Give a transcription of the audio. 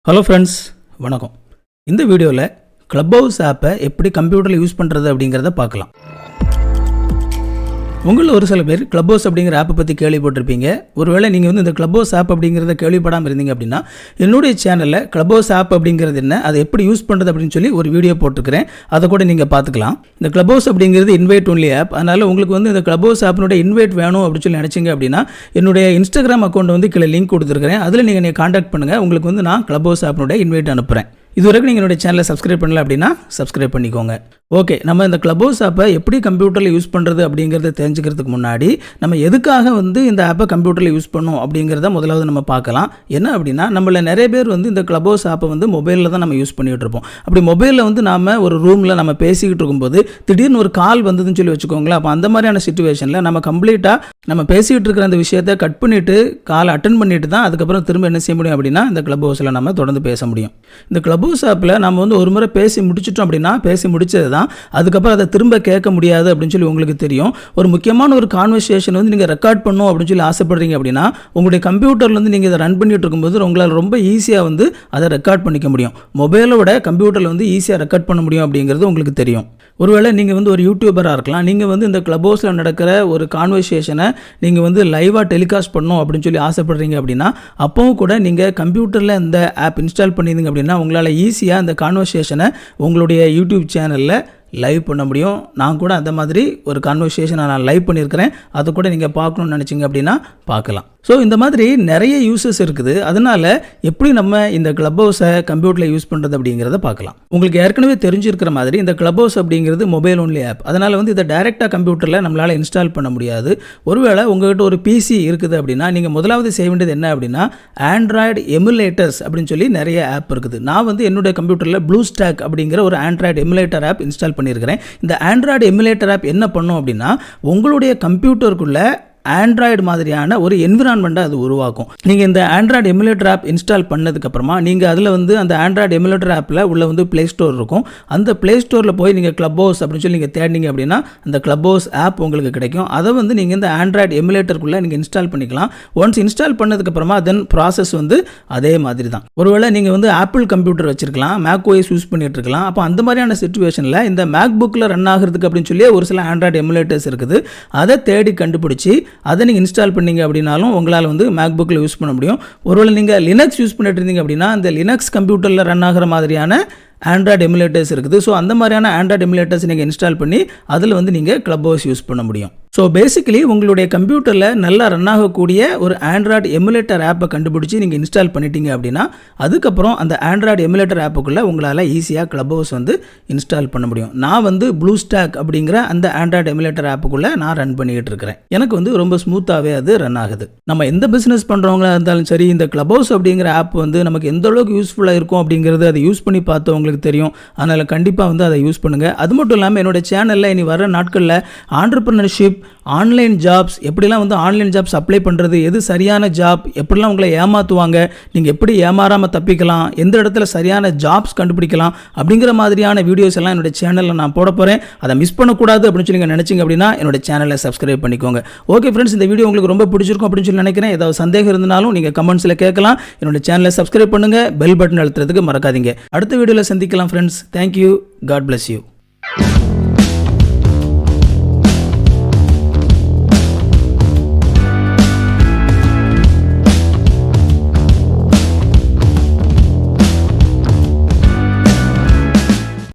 Hello friends, வணக்கம். இந்த வீடியோவில் Clubhouse ஆப்பை எப்படி கம்ப்யூட்டரில் யூஸ் பண்ணுறது அப்படிங்கிறத பார்க்கலாம். உங்களில் ஒரு சில பேர் Clubhouse அப்படிங்கிற ஆப்பை பற்றி கேள்விப்பட்டிருப்பீங்க. ஒருவேளை நீங்கள் இந்த Clubhouse ஆப் அப்படிங்கிறத கேள்விப்படாமல் இருந்தீங்க அப்படின்னா, என்னுடைய சேனலில் Clubhouse ஆப் அப்படிங்கிறது என்ன, அதை எப்படி யூஸ் பண்ணுறது அப்படின்னு சொல்லி ஒரு வீடியோ போட்டிருக்கிறேன். அதை கூட நீங்கள் பார்த்துக்கலாம். இந்த Clubhouse அப்படிங்கிறது இன்வைட் ஒன்லி ஆப். அதனால் உங்களுக்கு இந்த Clubhouse ஆப்பினுடைய இன்வைட் வேணும் அப்படின்னு சொல்லி நினச்சிங்க அப்படின்னா, என்னுடைய இன்ஸ்டாகிராம் அக்கௌண்ட் கீழே லிங்க் கொடுத்துருக்கிறேன். அதில் நீங்கள் காண்டாக்ட் பண்ணுங்கள். உங்களுக்கு நான் Clubhouse ஆப்பினுடைய இன்வைட் அனுப்புகிறேன். இதுவரைக்கும் நீங்கள் என்னுடைய சேனலை சப்ஸ்கிரைப் பண்ணல அப்படின்னா சப்ஸ்கிரைப் பண்ணிக்கோங்க. ஓகே, நம்ம இந்த Clubhouse ஆப்பை எப்படி கம்ப்யூட்டரில் யூஸ் பண்ணுறது அப்படிங்கிறத தெரிஞ்சுக்கிறதுக்கு முன்னாடி நம்ம எதுக்காக இந்த ஆப்பை கம்ப்யூட்டரில் யூஸ் பண்ணோம் அப்படிங்கிறத முதலாவது நம்ம பார்க்கலாம். என்ன அப்படின்னா, நம்மள நிறைய பேர் இந்த Clubhouse ஆப்பை மொபைலில் தான் நம்ம யூஸ் பண்ணிகிட்டு இருப்போம். அப்படி மொபைலில் நாம் ஒரு ரூமில் நம்ம பேசிக்கிட்டு இருக்கும்போது திடீர்னு ஒரு கால் வந்ததுன்னு சொல்லி வச்சுக்கோங்களேன். அப்போ அந்த மாதிரியான சிச்சுவேஷனில் நம்ம கம்ப்ளீட்டாக நம்ம பேசிக்கிட்டு இருக்கிற அந்த விஷயத்தை கட் பண்ணிவிட்டு காலை அட்டன் பண்ணிட்டு தான் அதுக்கப்புறம் திரும்ப என்ன செய்ய முடியும் அப்படின்னா இந்த Clubhouseல நம்ம தொடர்ந்து பேச முடியும். இந்த Clubhouse ஆப்பில் நம்ம ஒரு முறை பேசி முடிச்சிட்டோம் அப்படின்னா பேசி முடிச்சது தான், அதுக்கப்புறம் அதை திரும்ப கேட்க முடியாது அப்படின்னு சொல்லி உங்களுக்கு தெரியும். ஒரு முக்கியமான ஒரு கான்வர்சேஷன் நீங்கள் ரெக்கார்ட் பண்ணணும் அப்படின்னு சொல்லி ஆசைப்படுறீங்க அப்படின்னா உங்களுடைய கம்ப்யூட்டரில் நீங்கள் இதை ரன் பண்ணிட்டு இருக்கும்போது உங்களால் ரொம்ப ஈஸியாக அதை ரெக்கார்ட் பண்ணிக்க முடியும். மொபைலோட கம்ப்யூட்டரில் ஈஸியாக ரெக்கார்ட் பண்ண முடியும் அப்படிங்கிறது உங்களுக்கு தெரியும். ஒருவேளை நீங்கள் ஒரு யூடியூபராக இருக்கலாம். நீங்கள் இந்த Clubhouseல நடக்கிற ஒரு கான்வர்சேஷனை நீங்கள் லைவாக டெலிகாஸ்ட் பண்ணணும் அப்படின்னு சொல்லி ஆசைப்படுறீங்க அப்படின்னா அப்பவும் கூட நீங்கள் கம்ப்யூட்டரில் இந்த ஆப் இன்ஸ்டால் பண்ணியிருந்தீங்க அப்படின்னா உங்களால் ஈஸியாக அந்த கான்வர்சேஷனை உங்களுடைய யூடியூப் சேனலில் லைவ் பண்ண முடியும். நான் கூட அந்த மாதிரி ஒரு கான்வர்சேஷனை நான் லைவ் பண்ணியிருக்கிறேன். அதை கூட நீங்கள் பார்க்கணுன்னு நினச்சிங்க அப்படின்னா பார்க்கலாம். ஸோ இந்த மாதிரி நிறைய யூசஸ் இருக்குது. அதனால் எப்படி நம்ம இந்த Clubhouseஐ கம்ப்யூட்டரில் யூஸ் பண்ணுறது அப்படிங்கிறத பார்க்கலாம். உங்களுக்கு ஏற்கனவே தெரிஞ்சிருக்கிற மாதிரி இந்த Clubhouse அப்படிங்கிறது மொபைல் ஒன்லி ஆப். அதனால் இதை டைரெக்டாக கம்ப்யூட்டரில் நம்மளால் இன்ஸ்டால் பண்ண முடியாது. ஒருவேளை உங்கள்கிட்ட ஒரு பிசி இருக்குது அப்படின்னா நீங்கள் முதலாவது செய்ய வேண்டியது என்ன அப்படின்னா ஆண்ட்ராய்டு எமுலேட்டர்ஸ் அப்படின்னு சொல்லி நிறைய ஆப் இருக்குது. நான் என்னுடைய கம்ப்யூட்டரில் ப்ளூ ஸ்டாக் அப்படிங்கிற ஒரு ஆண்ட்ராய்டு எமுலேட்டர் ஆப் இன்ஸ்டால் பண்ணியிருக்கிறேன். இந்த ஆண்ட்ராய்டு எமுலேட்டர் ஆப் என்ன பண்ணும் அப்படின்னா உங்களுடைய கம்ப்யூட்டருக்குள்ளே ஆண்ட்ராய்டு மாதிரியான ஒரு என்விரான்மெண்ட்டை அது உருவாக்கும். நீங்கள் இந்த ஆண்ட்ராய்டு எமுலேட்டர் ஆப் இன்ஸ்டால் பண்ணதுக்கப்புறமா நீங்கள் அதில் அந்த ஆண்ட்ராய்டு எமுலேட்டர் ஆப்பில் உள்ள ப்ளே ஸ்டோர் இருக்கும். அந்த ப்ளே ஸ்டோரில் போய் நீங்கள் Clubhouse அப்படின்னு சொல்லி நீங்கள் தேடினீங்க அப்படின்னா அந்த Clubhouse ஆப் உங்களுக்கு கிடைக்கும். அதை நீங்கள் இந்த ஆண்ட்ராய்டு எமுலேட்டருக்குள்ளே நீங்கள் இன்ஸ்டால் பண்ணிக்கலாம். ஒன்ஸ் இன்ஸ்டால் பண்ணதுக்கப்புறமா தென் ப்ராசஸ் அதே மாதிரி தான். ஒருவேளை நீங்கள் ஆப்பிள் கம்ப்யூட்டர் வச்சிருக்கலாம், மேக் ஓஎஸ் யூஸ் பண்ணிட்டு இருக்கலாம். அப்போ அந்த மாதிரியான சிச்சுவேஷனில் இந்த மேக் புக்கில் ரன் ஆகிறதுக்கு அப்படின்னு சொல்லி ஒரு சில ஆண்ட்ராய்டு எமுலேட்டர்ஸ் இருக்குது. அதை தேடி கண்டுபிடிச்சி அதை நீங்கள் இன்ஸ்டால் பண்ணீங்க அப்படின்னாலும் உங்களால் மேக் புக்கில் யூஸ் பண்ண முடியும். ஒருவேளை நீங்கள் லினக்ஸ் யூஸ் பண்ணிட்டு இருந்தீங்க அப்படின்னா அந்த லினக்ஸ் கம்ப்யூட்டரில் ரன் ஆகிற மாதிரியான ஆண்ட்ராய்டு எமுலேட்டர்ஸ் இருக்குது. ஸோ அந்த மாதிரியான ஆண்ட்ராய்டு எமுலேட்டர்ஸ் நீங்கள் இன்ஸ்டால் பண்ணி அதில் நீங்கள் Clubhouse யூஸ் பண்ண முடியும். ஸோ பேசிக்கலி உங்களுடைய கம்ப்யூட்டரில் நல்லா ரன் ஆகக்கூடிய ஒரு ஆண்ட்ராய்டு எமுலேட்டர் ஆப்பை கண்டுபிடிச்சி நீங்கள் இன்ஸ்டால் பண்ணிட்டீங்க அப்படின்னா அதுக்கப்புறம் அந்த ஆண்ட்ராய்டு எமுலேட்டர் ஆப்புக்குள்ளே உங்களால் ஈஸியாக Clubhouse இன்ஸ்டால் பண்ண முடியும். நான் ப்ளூ ஸ்டாக் அப்படிங்கிற அந்த ஆண்ட்ராய்டு எமுலேட்டர் ஆப்புக்குள்ளே நான் ரன் பண்ணிக்கிட்டு இருக்கிறேன். எனக்கு ரொம்ப ஸ்மூத்தாகவே அது ரன் ஆகுது. நம்ம எந்த பிஸ்னஸ் பண்ணுறவங்களா இருந்தாலும் சரி இந்த Clubhouse அப்படிங்கிற ஆப் நமக்கு எந்த அளவுக்கு யூஸ்ஃபுல்லாக இருக்கும் அப்படிங்கிறது அதை யூஸ் பண்ணி பார்த்து உங்களுக்கு தெரியும். அதனால் கண்டிப்பாக அதை யூஸ் பண்ணுங்கள். அது மட்டும் இல்லாமல் என்னோடய சேனலில் இனி வர நாட்களில் ஆண்டர்பிரினர்ஷிப், ஆன்லைன் ஜாப்ஸ், எப்படிலாம் ஆன்லைன் ஜாப்ஸ் அப்ளை பண்ணுறது, எது சரியான ஜாப், எப்படிலாம் உங்களை ஏமாற்றுவாங்க, நீங்கள் எப்படி ஏமாறாமல் தப்பிக்கலாம், எந்த இடத்துல சரியான ஜாப்ஸ் கண்டுபிடிக்கலாம் அப்படிங்கிற மாதிரியான வீடியோஸ் எல்லாம் என்னோட சேனலில் நான் போட போகிறேன். அதை மிஸ் பண்ணக்கூடாது அப்படின்னு சொல்லி நீங்கள் நினச்சிங்க அப்படின்னா என்னோட சேனலை சப்ஸ்கிரைப் பண்ணிக்கோங்க. ஓகே ஃப்ரெண்ட்ஸ், இந்த வீடியோ உங்களுக்கு ரொம்ப பிடிச்சிருக்கும் அப்படின்னு சொல்லி நினைக்கிறேன். ஏதாவது சந்தேகம் இருந்தாலும் நீங்கள் கமெண்ட்ஸில் கேட்கலாம். என்னோட சேனலை சப்ஸ்கிரைப் பண்ணுங்கள், பெல் பட்டன் அழுத்துறதுக்கு மறக்காதீங்க. அடுத்த வீடியோவில் சந்திக்கலாம் friends. Thank you. God bless you.